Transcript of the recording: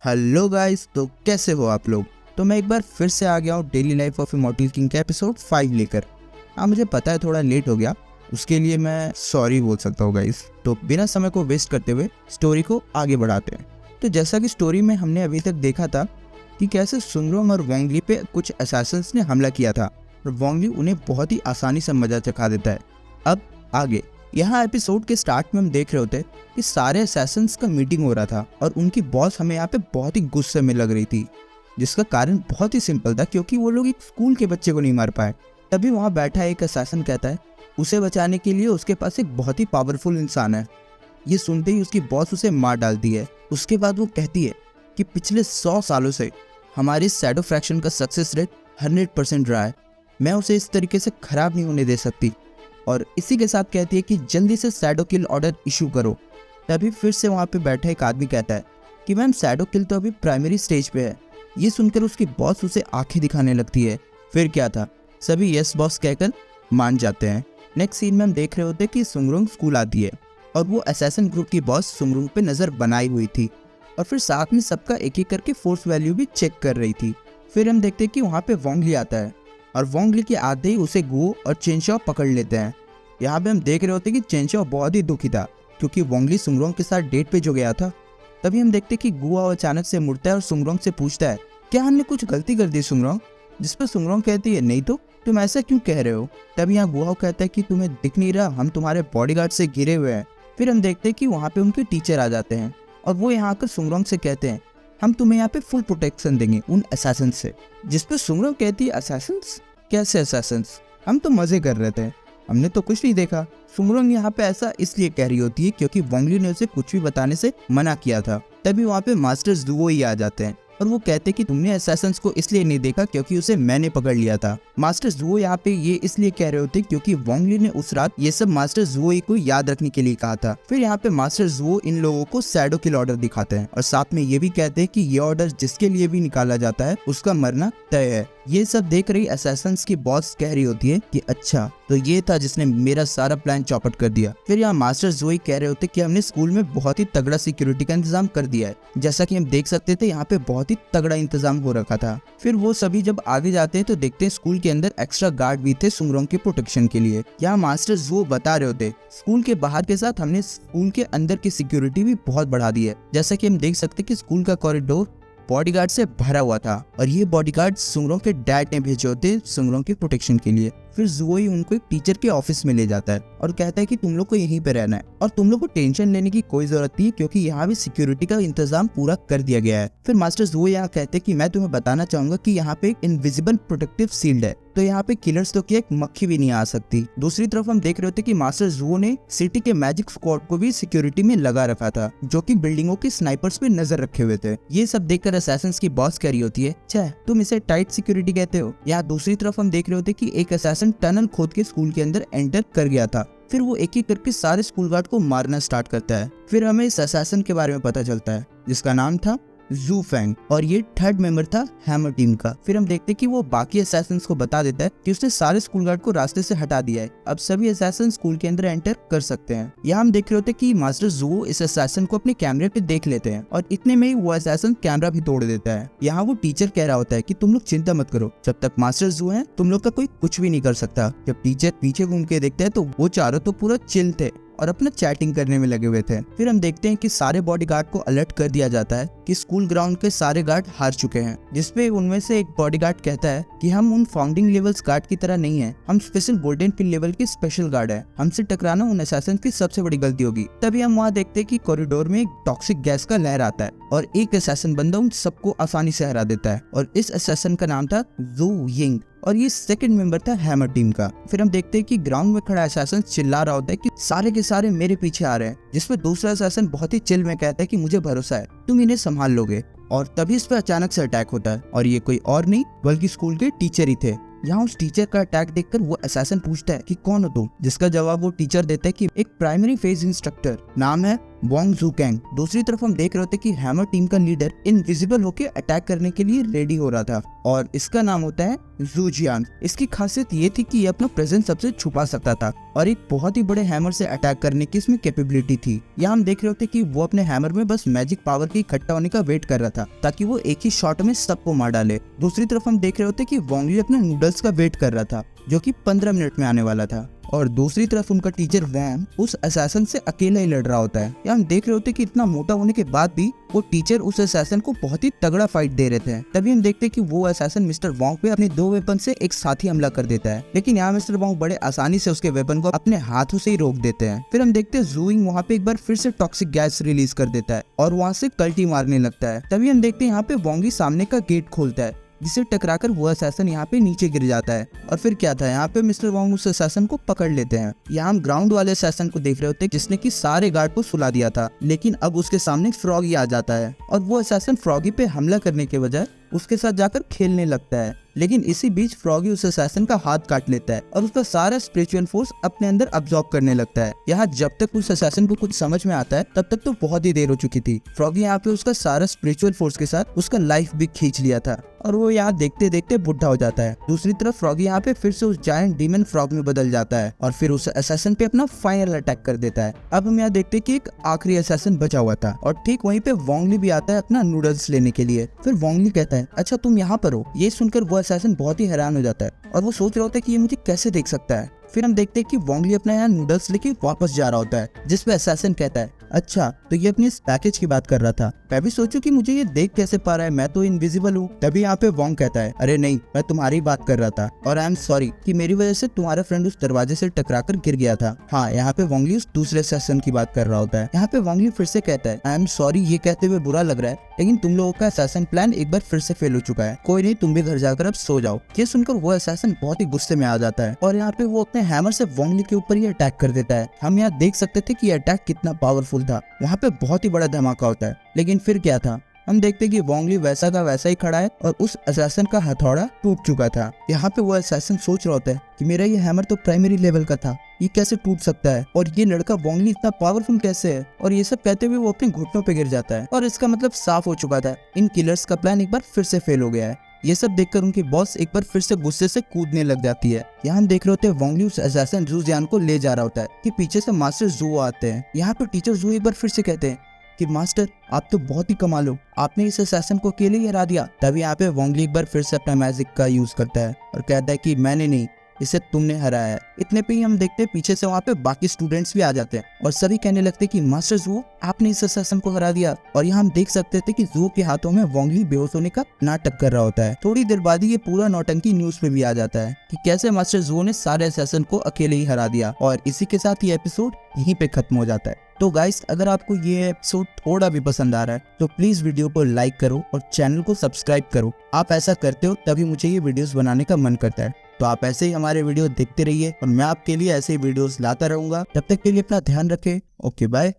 Hello guys, तो कैसे हो आप लोग। तो मैं एक बार फिर से आ गया हूँ daily life of immortal king के एपिसोड 5 लेकर। हाँ, मुझे पता है थोड़ा लेट हो गया, उसके लिए मैं सॉरी बोल सकता हूँ गाइस। तो बिना समय को वेस्ट करते हुए स्टोरी को आगे बढ़ाते हैं। तो जैसा कि स्टोरी में हमने अभी तक देखा था कि कैसे सुंगरोंग और वैंगली पे कुछ असैसिन्स ने हमला किया था और वैंगली उन्हें बहुत ही आसानी से मजा चखा देता है। अब आगे यहाँ एपिसोड के स्टार्ट में हम देख रहे होते कि सारे असैसिन्स का मीटिंग हो रहा था और उनकी बॉस हमें यहाँ पे बहुत ही गुस्से में लग रही थी, जिसका कारण बहुत ही सिंपल था, क्योंकि वो लोग एक स्कूल के बच्चे को नहीं मार पाए। तभी वहाँ बैठा एक असैसिन कहता है उसे बचाने के लिए उसके पास एक बहुत ही पावरफुल इंसान है। ये सुनते ही उसकी बॉस उसे मार डालती है। उसके बाद वो कहती है कि पिछले 100 सालों से हमारी शैडो फ्रैक्शन का सक्सेस रेट 100% रहा है, मैं उसे इस तरीके से खराब नहीं होने दे सकती। और इसी के साथ कहती है कि जल्दी से शैडो किल ऑर्डर इशू करो। तभी फिर से वहाँ पे बैठा एक आदमी कहता है कि मैम शैडो किल तो अभी प्राइमरी स्टेज पे है। ये सुनकर उसकी बॉस उसे आंखें दिखाने लगती है। फिर क्या था, सभी यस बॉस कहकर मान जाते हैं। नेक्स्ट सीन में हम देख रहे होते कि सुंगरोंग स्कूल आती है और वो असैसिन ग्रुप की बॉस सुंगरोंग पे नज़र बनाई हुई थी और फिर साथ में सबका एक एक करके फोर्स वैल्यू भी चेक कर रही थी। फिर हम देखते हैं कि वहाँ पे वोंगली आता है और वोंगली के आते ही उसे गुओ और चेनशॉ पकड़ लेते हैं। यहाँ पे हम देख रहे होते कि चेनशॉ बहुत ही दुखी था, क्योंकि वोंगली सुंगरोंग के साथ डेट पे जो गया था। तभी हम देखते कि गुओ अचानक से मुड़ता है और सुंगरोंग से पूछता है क्या हमने कुछ गलती कर दी सुंगरोंग। जिस पर सुंगरोंग कहती है नहीं तो, तुम ऐसा क्यों कह रहे हो। तब यहाँ गुओ कहता है कि तुम्हें दिख नहीं रहा, हम तुम्हारे बॉडीगार्ड से घिरे हुए हैं। फिर हम देखते हैं कि वहाँ पे उनके टीचर आ जाते हैं और वो यहाँ आकर सुंगरोंग से कहते हैं हम तुम्हें यहाँ पे फुल प्रोटेक्शन देंगे उन असैसिन्स से। जिस पर सुंगरोंग कहती है असैसिन्स, कैसे असैसिन्स, हम तो मजे कर रहे थे, हमने तो कुछ नहीं देखा। सुंगरोंग यहाँ पे ऐसा इसलिए कह रही होती है क्योंकि वोंगली ने उसे कुछ भी बताने से मना किया था। तभी वहाँ पे मास्टर ज़ुओ ही आ जाते हैं और वो कहते कि तुमने असैसिन्स को इसलिए नहीं देखा क्योंकि उसे मैंने पकड़ लिया था। मास्टर ज़ुओ यहाँ पे ये इसलिए कह रहे होते क्योंकि वोंगली ने उस रात ये सब मास्टर ज़ुओ को याद रखने के लिए कहा था। फिर यहाँ पे मास्टर ज़ुओ इन लोगों को शैडो किल ऑर्डर दिखाते हैं और साथ में ये भी कहते हैं कि ये ऑर्डर जिसके लिए भी निकाला जाता है उसका मरना तय है। ये सब देख रही असैसिन्स की बॉस कह रही होती है कि अच्छा तो ये था जिसने मेरा सारा प्लान चौपट कर दिया। फिर यहाँ मास्टर ज़ोई कह रहे होते कि हमने स्कूल में बहुत ही तगड़ा सिक्योरिटी का इंतजाम कर दिया है। जैसा कि हम देख सकते थे यहाँ पे बहुत ही तगड़ा इंतजाम हो रखा था। फिर वो सभी जब आगे जाते हैं तो देखते हैं स्कूल के अंदर एक्स्ट्रा गार्ड भी थे सुंगरोंग के प्रोटेक्शन के लिए। यहाँ मास्टर ज़ो बता रहे होते स्कूल के बाहर के साथ हमने स्कूल के अंदर की सिक्योरिटी भी बहुत बढ़ा दी है। जैसा कि हम देख सकते कि स्कूल का कॉरिडोर बॉडीगार्ड से भरा हुआ था और ये बॉडीगार्ड सुंगरोंग के डैड ने भेजे होते सुंगरोंग के प्रोटेक्शन के लिए। फिर ज़ुओई उनको एक टीचर के ऑफिस में ले जाता है और कहता है कि तुम लोग को यहीं पे रहना है और तुम लोग को टेंशन लेने की कोई जरूरत नहीं, क्योंकि यहाँ भी सिक्योरिटी का इंतजाम पूरा कर दिया गया है। फिर मास्टर ज़ुओ यहाँ कहते हैं कि मैं तुम्हें बताना चाहूंगा कि यहाँ पे एक इनविजिबल प्रोटेक्टिव शील्ड है, तो यहाँ पे किलर्स तो क्या एक मक्खी भी नहीं आ सकती। दूसरी तरफ हम देख रहे होते कि मास्टर ज़ुओ ने सिटी के मैजिक स्क्वाड को भी सिक्योरिटी में लगा रखा था, जो कि बिल्डिंगों के स्नाइपर्स पे नजर रखे हुए थे। ये सब देखकर असैसिन्स की बॉस कह रही होती है छे तुम इसे टाइट सिक्योरिटी कहते हो। यहाँ दूसरी तरफ हम देख रहे होते कि एक असैसिन टनल खोद के स्कूल के अंदर एंटर कर गया था। फिर वो एक एक करके सारे स्कूल गार्ड को मारना स्टार्ट करता है। फिर हमें इस असैसिन के बारे में पता चलता है जिसका नाम था जू फेंग और ये थर्ड मेंबर था हैमर टीम का। फिर हम देखते कि वो बाकी असैसिन्स को बता देता है कि उसने सारे स्कूल गार्ड को रास्ते से हटा दिया है, अब सभी असैसिन स्कूल के अंदर एंटर कर सकते हैं। यहाँ हम देख रहे होते कि मास्टर ज़ुओ इस असैसिन को अपने कैमरे पे देख लेते हैं और इतने में ही वो असैसिन कैमरा भी तोड़ देता है। यहाँ वो टीचर कह रहा होता है कि तुम लोग चिंता मत करो, जब तक मास्टर ज़ुओ है तुम लोग का कोई कुछ भी नहीं कर सकता। जब टीचर पीछे घूम के देखते हैं तो वो चारों तो पूरा चिल थे और अपना चैटिंग करने में लगे हुए थे। फिर हम देखते हैं कि सारे बॉडीगार्ड को अलर्ट कर दिया जाता है कि स्कूल ग्राउंड के सारे गार्ड हार चुके हैं, जिसपे उनमें से एक बॉडीगार्ड कहता है कि हम उन फाउंडिंग लेवल्स गार्ड की तरह नहीं है, हम स्पेशल गोल्डन पिल लेवल के स्पेशल गार्ड है, हमसे टकराना उन असैसिन की सबसे बड़ी गलती होगी। तभी हम वहाँ देखते हैं कि कॉरिडोर में एक टॉक्सिक गैस का लहर आता है और एक असैसिन बंदा उन सबको आसानी से हरा देता है और इस असैसिन का नाम था ज़ू यिंग और ये सेकंड मेंबर था हैमर टीम का। फिर हम देखते हैं कि ग्राउंड में खड़ा असैसिन चिल्ला रहा होता है कि सारे के सारे मेरे पीछे आ रहे हैं, जिसपे दूसरा असैसिन बहुत ही चिल में कहता है कि मुझे भरोसा है तुम इन्हें संभाल लोगे। और तभी इस पे अचानक से अटैक होता है और ये कोई और नहीं बल्कि स्कूल के टीचर ही थे। यहाँ उस टीचर का अटैक देखकर वो असैसिन पूछता है कि कौन हो तुम, जिसका जवाब वो टीचर देता है कि एक प्राइमरी फेज इंस्ट्रक्टर, नाम है वोंग जुकैंग। दूसरी तरफ हम देख रहे होते कि हैमर टीम का लीडर इनविजिबल होकर अटैक करने के लिए रेडी हो रहा था और इसका नाम होता है जूजियान। इसकी खासियत ये थी कि ये अपना प्रेजेंस सबसे छुपा सकता था और एक बहुत ही बड़े हैमर से अटैक करने की इसमें कैपेबिलिटी थी। यहाँ हम देख रहे होते कि वो अपने हैमर में बस मैजिक पावर के इकट्ठा होने का वेट कर रहा था ताकि वो एक ही शॉट में सबको मार डाले। दूसरी तरफ हम देख रहे होते कि वोंगली अपने नूडल्स का वेट कर रहा था जो कि 15 मिनट में आने वाला था और दूसरी तरफ उनका टीचर वैन उस असैसन से अकेला ही लड़ रहा होता है। यहाँ हम देख रहे होते कि इतना मोटा होने के बाद भी वो टीचर उस असैसन को बहुत ही तगड़ा फाइट दे रहे थे। तभी हम देखते हैं कि वो असैसन मिस्टर वोंग पे अपने 2 वेपन से एक साथ ही हमला कर देता है, लेकिन यहाँ मिस्टर वोंग बड़े आसानी से उसके वेपन को अपने हाथों से ही रोक देते हैं। फिर हम देखते हैं जूइंग वहाँ पे एक बार फिर से टॉक्सिक गैस रिलीज कर देता है और वहाँ से कल्टी मारने लगता है। तभी हम देखते हैं यहाँ पे वोंगी सामने का गेट खोलता है जिसे टकराकर वो असैसन यहाँ पे नीचे गिर जाता है और फिर क्या था, यहाँ पे मिस्टर वोंग उस असैसन को पकड़ लेते हैं। यहाँ हम ग्राउंड वाले असैसन को देख रहे होते हैं जिसने कि सारे गार्ड को सुला दिया था, लेकिन अब उसके सामने फ्रॉगी आ जाता है और वो असैसन फ्रॉगी पे हमला करने के बजाय उसके साथ जाकर खेलने लगता है। लेकिन इसी बीच फ्रॉगी उस असैसन का हाथ काट लेता है और उसका सारा स्पिरिचुअल फोर्स अपने अंदर अब्सॉर्ब करने लगता है। यहाँ जब तक उस असैसन को कुछ समझ में आता है तब तक तो बहुत ही देर हो चुकी थी। फ्रॉगी यहाँ पे उसका सारा स्पिरिचुअल फोर्स के साथ उसका लाइफ भी खींच लिया था और वो यहाँ देखते देखते बुढ़ा हो जाता है। दूसरी तरफ फ्रॉगी यहाँ पे फिर से उस जायंट डीमन फ्रॉग में बदल जाता है और फिर उस असैसन पे अपना फाइनल अटैक कर देता है। अब हम यहाँ देखते हैं कि एक आखिरी असैसन बचा हुआ था और ठीक वहीं पे वोंगली भी आता है अपना नूडल्स लेने के लिए। फिर वोंगली कहता है, अच्छा तुम यहाँ पर हो। ये सुनकर वो असैसन बहुत ही हैरान हो जाता है और वो सोच रहा होता है कि ये मुझे कैसे देख सकता है। फिर हम देखते हैं कि वोंगली अपना यहाँ नूडल्स लेके वापस जा रहा होता है, जिसपे असैसन कहता है, अच्छा तो ये अपनी इस पैकेज की बात कर रहा था। मैं भी सोचूं कि मुझे ये देख कैसे पा रहा है, मैं तो इनविजिबल हूँ। तभी यहाँ पे वोंग कहता है, अरे नहीं, मैं तुम्हारी बात कर रहा था और आई एम सॉरी कि मेरी वजह से तुम्हारा फ्रेंड उस दरवाजे से टकराकर गिर गया था। हाँ, यहाँ पे वोंगली उस दूसरे सेशन की बात कर रहा होता है। यहाँ पे वोंगली फिर से कहता है, आई एम सॉरी, ये कहते हुए बुरा लग रहा है, लेकिन तुम लोगों का असैसन प्लान एक बार फिर से फेल हो चुका है। कोई नहीं, तुम भी घर जाकर अब सो जाओ। ये सुनकर वो असैसन बहुत ही गुस्से में आ जाता है और यहाँ पे वो अपने हैमर से वोंगली के ऊपर ही अटैक कर देता है। हम यहाँ देख सकते थे कि अटैक कितना पावरफुल था। वहाँ पे बहुत ही बड़ा धमाका होता है, लेकिन फिर क्या था, हम देखते कि वोंगली वैसा का वैसा ही खड़ा है और उस असैसन का हथौड़ा टूट चुका था। यहाँ पे वो असैसन सोच रहा होता है कि मेरा ये हैमर तो प्राइमरी लेवल का था, ये कैसे टूट सकता है और ये लड़का वोंगली इतना पावरफुल कैसे है। और ये सब कहते हुए वो अपने घुटनों पे गिर जाता है और इसका मतलब साफ हो चुका था, इन किलर्स का प्लान एक बार फिर से फेल हो गया है। ये सब देखकर उनकी बॉस एक बार फिर से गुस्से से कूदने लग जाती है। यहाँ हम देख रहे होते हैं वोंगली उस असैसन जूजियान को ले जा रहा होता है कि पीछे से मास्टर जू आते हैं। यहाँ पे टीचर जू एक बार फिर से कहते हैं कि मास्टर आप तो बहुत ही कमाल हो, आपने इस असैसन को अकेले ही हरा दिया। तभी यहाँ पे वोंगली एक बार फिर से अपना मैजिक का यूज करता है और कहता है कि मैंने नहीं, इसे तुमने हराया है। इतने पे ही हम देखते हैं पीछे से वहाँ पे बाकी स्टूडेंट्स भी आ जाते हैं और सभी कहने लगते हैं कि मास्टर जू आपने इस असैसन को हरा दिया। और यहाँ हम देख सकते थे कि जू के हाथों में वोंगली बेहोश होने का नाटक कर रहा होता है। थोड़ी देर बाद ही ये पूरा नौटंकी न्यूज पे भी आ जाता है कि कैसे मास्टर जू ने सारे असैसन को अकेले ही हरा दिया और इसी के साथ ये एपिसोड यहीं पे खत्म हो जाता है। तो गाइस, अगर आपको ये एपिसोड थोड़ा भी पसंद आ रहा है तो प्लीज वीडियो को लाइक करो और चैनल को सब्सक्राइब करो। आप ऐसा करते हो तभी मुझे ये वीडियोस बनाने का मन करता है। तो आप ऐसे ही हमारे वीडियो देखते रहिए और मैं आपके लिए ऐसे ही वीडियोस लाता रहूंगा। तब तक के लिए अपना ध्यान रखें। Okay, bye.